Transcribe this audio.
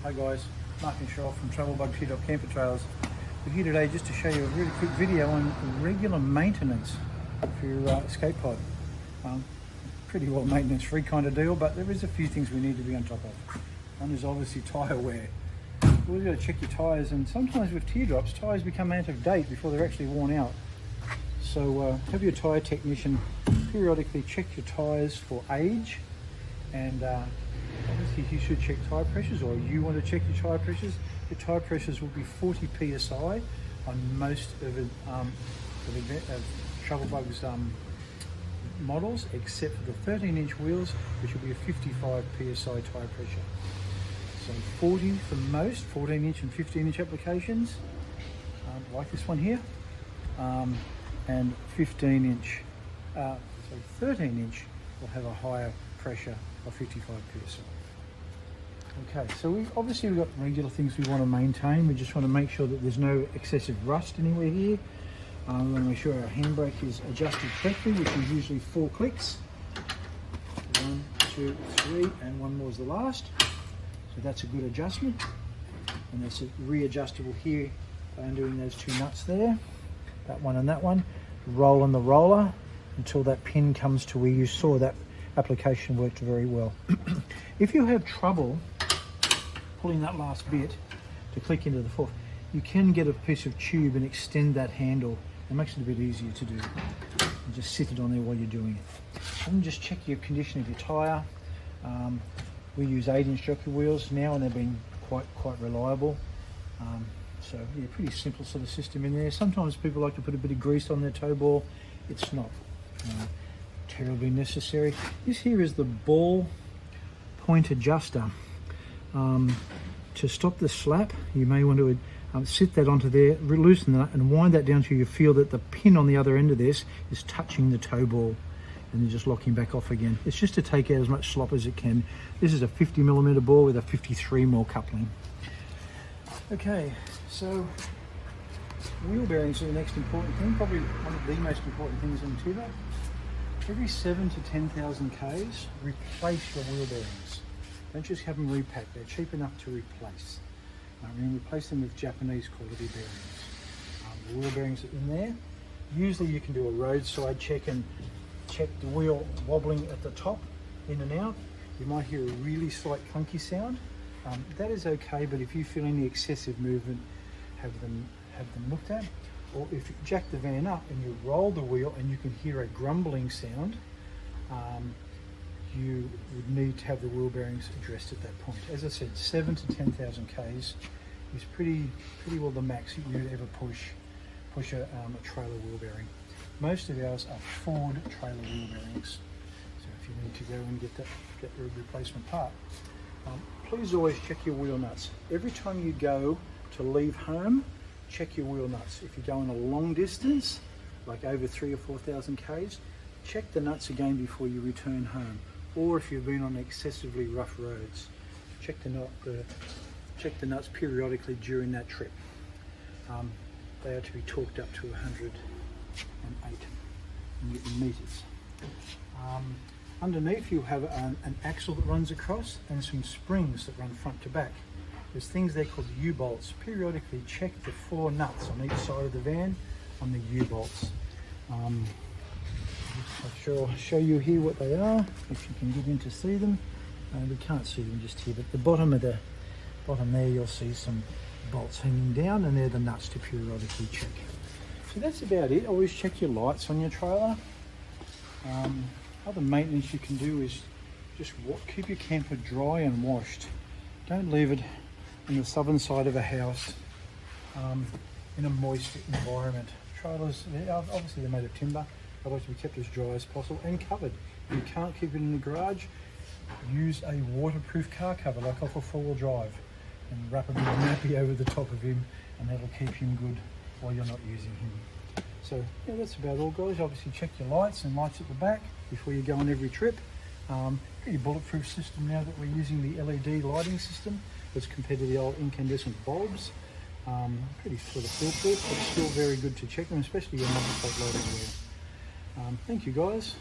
Hi guys, Mark and Cheryl from Travelbug Teardrop Camper Trails. We're here today just to show you a really quick video on regular maintenance for your escape pod. Pretty well maintenance free kind of deal, but there is a few things we need to be on top of. One is obviously tyre wear. You've always got to check your tyres, and sometimes with teardrops, tyres become out of date before they're actually worn out. So have your tyre technician periodically check your tyres for age, and obviously you should check tyre pressures, or you want to check your tyre pressures. Your tyre pressures will be 40 psi on most of Travelbug's models, except for the 13-inch wheels, which will be a 55 psi tyre pressure. So 40 for most 14-inch and 15-inch applications, like this one here, and 15-inch, so 13-inch will have a higher pressure of 55 psi. Okay, so we've got regular things we want to maintain. We just want to make sure that there's no excessive rust anywhere here. We want to make sure our handbrake is adjusted correctly, which is usually 4 clicks. 1, 2, 3, and one more is the last. So that's a good adjustment. And that's readjustable here by undoing those 2 nuts there. That one and that one. Roll on the roller until that pin comes to where you saw that application worked very well. If you have trouble pulling that last bit to click into the fourth, you can get a piece of tube and extend that handle. It makes it a bit easier to do. And just sit it on there while you're doing it. And just check your condition of your tyre. We use 8-inch jockey wheels now, and they've been quite reliable. So yeah, pretty simple sort of system in there. Sometimes people like to put a bit of grease on their toe ball. It's not terribly necessary. This here is the ball point adjuster. To stop the slap, you may want to sit that onto there, loosen that and wind that down till you feel that the pin on the other end of this is touching the toe ball, and then just locking back off again. It's just to take out as much slop as it can. This is a 50mm ball with a 53mm coupling. Okay, so wheel bearings are the next important thing, probably one of the most important things in Tuba. Every 7,000 to 10,000 Ks, replace your wheel bearings. Don't just have them repacked, they're cheap enough to replace. Replace them with Japanese quality bearings. The wheel bearings are in there. Usually you can do a roadside check and check the wheel wobbling at the top, in and out. You might hear a really slight clunky sound. That is okay, but if you feel any excessive movement, have them looked at. Or if you jack the van up and you roll the wheel and you can hear a grumbling sound, you would need to have the wheel bearings addressed at that point. As I said, 7,000 to 10,000 Ks is pretty well the max you would ever push a trailer wheel bearing. Most of ours are Ford trailer wheel bearings. So if you need to go and get the replacement part, please always check your wheel nuts. Every time you go to leave home, check your wheel nuts. If you're going a long distance, like over 3,000 or 4,000 Ks, check the nuts again before you return home. Or if you've been on excessively rough roads, check the nuts periodically during that trip. They are to be torqued up to 108 Newton meters. Underneath you have an axle that runs across and some springs that run front to back. There's things there called U-bolts. Periodically check the 4 nuts on each side of the van on the U-bolts. I'll show you here what they are, if you can get in to see them. We can't see them just here, but the bottom there you'll see some bolts hanging down, and they're the nuts to periodically check. So that's about it. Always check your lights on your trailer. Other maintenance you can do is just keep your camper dry and washed. Don't leave it on the southern side of a house in a moist environment. Trailers, obviously they're made of timber. They like to be kept as dry as possible and covered. If you can't keep it in the garage, use a waterproof car cover like off a 4-wheel drive and wrap a bit of nappy over the top of him, and that'll keep him good while you're not using him. So yeah, that's about all guys. Obviously check your lights and lights at the back before you go on every trip. Pretty bulletproof system now that we're using the LED lighting system as compared to the old incandescent bulbs. Pretty sort of foolproof, but still very good to check them, especially your number plate light as well. Thank you guys.